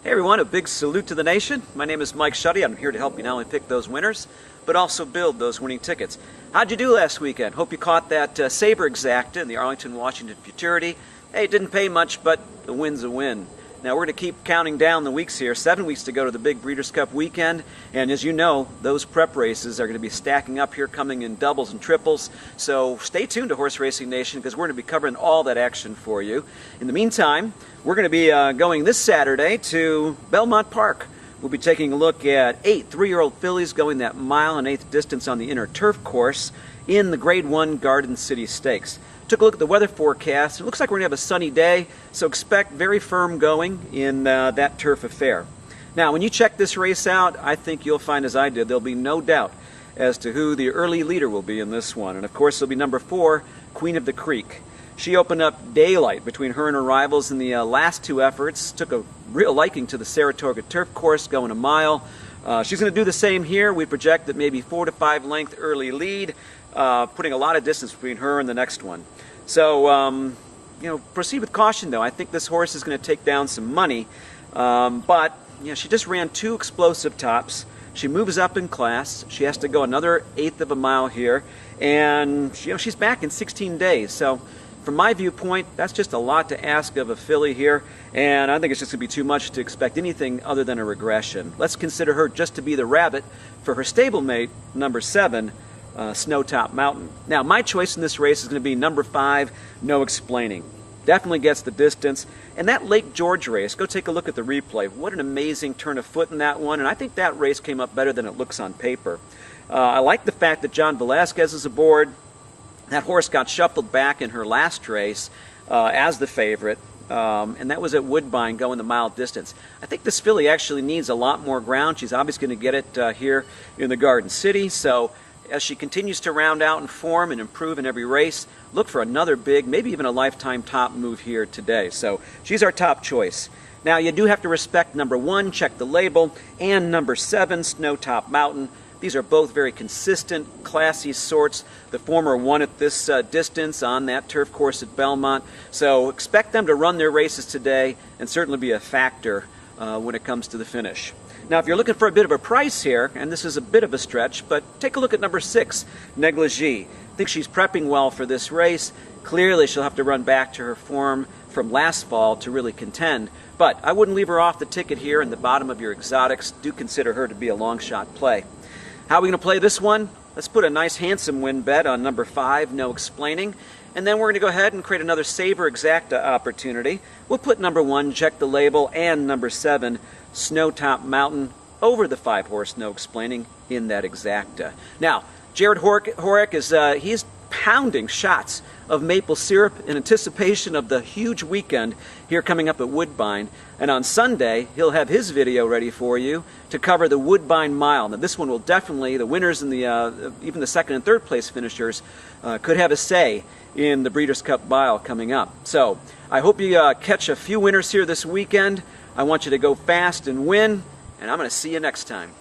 Hey everyone, a big salute to the nation. My name is Mike Shuddy. I'm here to help you not only pick those winners, but also build those winning tickets. How'd you do last weekend? Hope you caught that Sabre Exacta in the Arlington-Washington Futurity. Hey, it didn't pay much, but the win's a win. Now we're going to keep counting down the weeks here. 7 weeks to go to the big Breeders' Cup weekend, and as you know, those prep races are going to be stacking up here, coming in doubles and triples. So stay tuned to Horse Racing Nation, because we're going to be covering all that action for you. In the meantime, we're going to be going this Saturday to Belmont Park. We'll be taking a look at 8 3-year-old fillies going that 1.125 distance on the inner turf course in the Grade 1 Garden City Stakes. Took a look at the weather forecast. It looks like we're going to have a sunny day, so expect very firm going in that turf affair. Now, when you check this race out, I think you'll find, as I did, there'll be no doubt as to who the early leader will be in this one. And of course, it'll be number 4, Queen of the Creek. She opened up daylight between her and her rivals in the last two efforts. Took a real liking to the Saratoga turf course, going a mile. She's going to do the same here. We project that maybe 4 to 5 length early lead, putting a lot of distance between her and the next one. So, proceed with caution, though. I think this horse is going to take down some money, but she just ran 2 explosive tops. She moves up in class. She has to go another 1/8 of a mile here, and she's back in 16 days. So, from my viewpoint, that's just a lot to ask of a filly here, and I think it's just going to be too much to expect anything other than a regression. Let's consider her just to be the rabbit for her stablemate, number 7, Snowtop Mountain. Now, my choice in this race is going to be number 5, No Explaining. Definitely gets the distance. And that Lake George race, go take a look at the replay. What an amazing turn of foot in that one, and I think that race came up better than it looks on paper. I like the fact that John Velasquez is aboard. That horse got shuffled back in her last race as the favorite, and that was at Woodbine going the mile distance. I think this filly actually needs a lot more ground. She's obviously going to get it here in the Garden City, so as she continues to round out in form and improve in every race, look for another big, maybe even a lifetime top move here today. So she's our top choice. Now, you do have to respect number 1, Check the Label, and number 7, Snowtop Mountain. These are both very consistent, classy sorts. The former won at this distance on that turf course at Belmont. So expect them to run their races today and certainly be a factor when it comes to the finish. Now, if you're looking for a bit of a price here, and this is a bit of a stretch, but take a look at number 6, Negligee. I think she's prepping well for this race. Clearly, she'll have to run back to her form from last fall to really contend. But I wouldn't leave her off the ticket here in the bottom of your exotics. Do consider her to be a long shot play. How are we going to play this one? Let's put a nice handsome win bet on number 5, No Explaining. And then we're going to go ahead and create another Sabre Exacta opportunity. We'll put number 1, Check the Label, and number 7, Snowtop Mountain, over the 5-horse No Explaining in that Exacta. Now, Jared Horick he's pounding shots of maple syrup in anticipation of the huge weekend here coming up at Woodbine. And on Sunday, he'll have his video ready for you to cover the Woodbine Mile. Now, this one will definitely, the winners and even the 2nd and 3rd place finishers could have a say in the Breeders' Cup Mile coming up. So I hope you catch a few winners here this weekend. I want you to go fast and win, and I'm going to see you next time.